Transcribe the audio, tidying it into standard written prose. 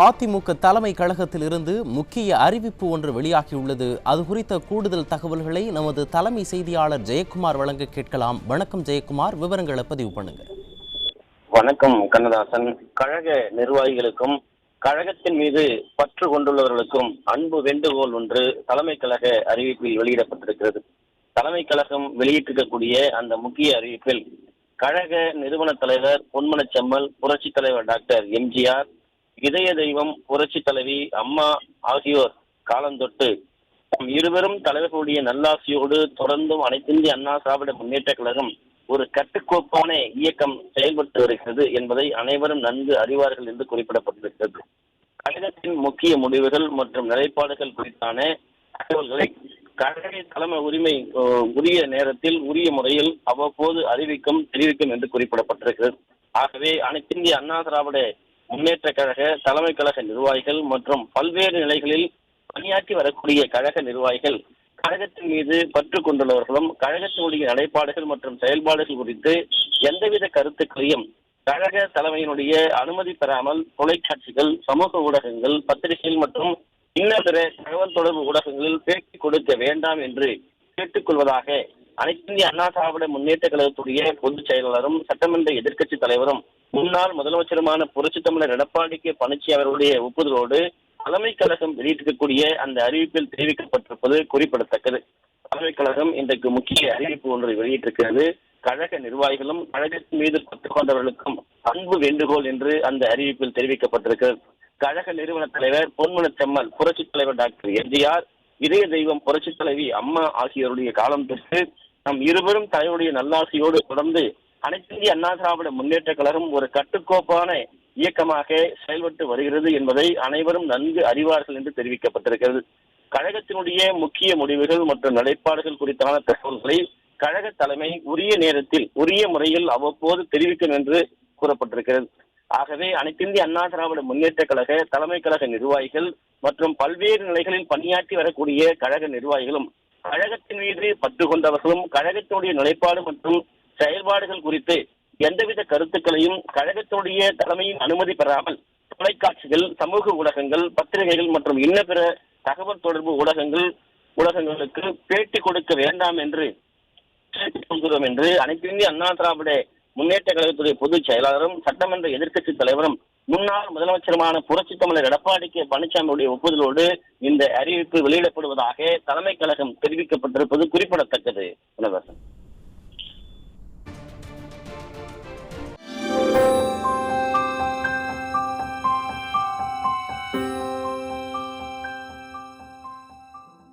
அதிமுக தலைமை கழகத்திலிருந்து முக்கிய அறிவிப்பு ஒன்று வெளியாகியுள்ளது. அது குறித்த கூடுதல் தகவல்களை நமது தலைமை செய்தியாளர் ஜெயக்குமார் வழங்க கேட்கலாம். வணக்கம் ஜெயக்குமார், விவரங்களை பதிவு பண்ணுங்க. வணக்கம் கண்ணதாசன். கழக நிர்வாகிகளுக்கும் கழகத்தின் மீது பற்று கொண்டுள்ளவர்களுக்கும் அன்பு வேண்டுகோள் ஒன்று தலைமை கழக அறிவிப்பில் வெளியிடப்பட்டிருக்கிறது. தலைமை கழகம் வெளியிட்டிருக்கக்கூடிய அந்த முக்கிய அறிவிப்பில் கழக நிறுவன தலைவர் பொன்மனச்செம்மல், புரட்சி தலைவர் டாக்டர் எம்ஜிஆர், இதய தெய்வம் புரட்சி தலைவி அம்மா ஆகியோர் காலந்தொட்டு இருவரும் தலைவர்களுடைய நல்லாசியோடு தொடர்ந்தும் அனைத்திந்திய அண்ணா திராவிட முன்னேற்ற கழகம் ஒரு கட்டுக்கோப்பான இயக்கம் செயல்பட்டு வருகிறது என்பதை அனைவரும் நன்கு அறிவார்கள் என்று குறிப்பிடப்பட்டிருக்கிறது. கழகத்தின் முக்கிய முடிவுகள் மற்றும் நிலைப்பாடுகள் குறித்தான தகவல்களை கழக தலைமை உரிய நேரத்தில் உரிய முறையில் அவ்வப்போது தெரிவிக்கும் என்று குறிப்பிடப்பட்டிருக்கிறது. ஆகவே அனைத்திந்திய அண்ணா திராவிட முன்னேற்ற கழக தலைமை கழக நிர்வாகிகள் மற்றும் பல்வேறு நிலைகளில் பணியாற்றி வரக்கூடிய கழக நிர்வாகிகள் கழகத்தின் மீது பற்று கொண்டுள்ளவர்களும் கழகத்தினுடைய நிலைப்பாடுகள் மற்றும் செயல்பாடுகள் குறித்து எந்தவித கருத்துக்களையும் கழக தலைமையினுடைய அனுமதி பெறாமல் தொலைக்காட்சிகள், சமூக ஊடகங்கள், பத்திரிகைகள் மற்றும் இன்னும் பிற தகவல் தொடர்பு ஊடகங்களில் பேட்டி கொடுக்க வேண்டாம் என்று கேட்டுக்கொள்வதாக அனைத்திந்திய அண்ணா திராவிட முன்னேற்ற கழகத்துடைய பொதுச் செயலாளரும் சட்டமன்ற எதிர்க்கட்சி தலைவரும் முன்னாள் முதலமைச்சருமான புரட்சி தமிழர் எடப்பாடி கே பழனிசாமி அவர்களுடைய ஒப்புதலோடு தலைமை கழகம் வெளியிட்டிருக்கக்கூடிய அந்த அறிவிப்பில் தெரிவிக்கப்பட்டிருப்பது குறிப்பிடத்தக்கது. தலைமை கழகம் இன்றைக்கு முக்கிய அறிவிப்பு ஒன்றை வெளியிட்டிருக்கிறது. கழக நிர்வாகிகளும் கழகத்தின் மீது பற்று கொண்டவர்களுக்கும் அன்பு வேண்டுகோள் என்று அந்த அறிவிப்பில் தெரிவிக்கப்பட்டிருக்கிறது. கழக நிறுவன தலைவர் பொன்மனச்செம்மல், புரட்சி தலைவர் டாக்டர் எம்ஜிஆர், இதய தெய்வம் புரட்சி தலைவி அம்மா ஆகியோருடைய காலம் பெற்று நம் இருவரும் தலைவருடைய நல்லாசியோடு தொடர்ந்து அனைத்திந்திய அண்ணா திராவிட முன்னேற்ற கழகம் ஒரு கட்டுக்கோப்பான இயக்கமாக செயல்பட்டு வருகிறது என்பதை அனைவரும் நன்கு அறிவார்கள் என்று தெரிவிக்கப்பட்டிருக்கிறது. கழகத்தினுடைய முக்கிய முடிவுகள் மற்றும் நிலைப்பாடுகள் குறித்தான தகவல்களை கழக தலைமை உரிய நேரத்தில் உரிய முறையில் அவ்வப்போது தெரிவிக்கும் என்று கூறப்பட்டிருக்கிறது. ஆகவே அனைத்திந்திய அண்ணா திராவிட முன்னேற்ற கழக தலைமை கழக நிர்வாகிகள் மற்றும் பல்வேறு நிலைகளில் பணியாற்றி வரக்கூடிய கழக நிர்வாகிகளும் கழகத்தின் மீது பற்று கொண்டவர்களும் கழகத்தினுடைய நிலைப்பாடு மற்றும் செயல்பாடுகள் குறித்து எந்தவித கருத்துக்களையும் கழகத்தினுடைய தலைமையின் அனுமதி பெறாமல் தொலைக்காட்சிகள், சமூக ஊடகங்கள், பத்திரிகைகள் மற்றும் இன்ன பிற தகவல் தொடர்பு ஊடகங்களுக்கு பேட்டி கொடுக்க வேண்டாம் என்று கேட்டுக்கொள்கிறோம் என்று அனைத்திந்திய அண்ணா திராவிட முன்னேற்ற கழகத்துடைய பொதுச் செயலாளரும் சட்டமன்ற எதிர்க்கட்சி தலைவரும் முன்னாள் முதலமைச்சருமான புரட்சி தமிழர் எடப்பாடி கே பழனிசாமியுடைய ஒப்புதலோடு இந்த அறிவிப்பு வெளியிடப்படுவதாக தலைமை கழகம் தெரிவிக்கப்பட்டிருப்பது குறிப்பிடத்தக்கது.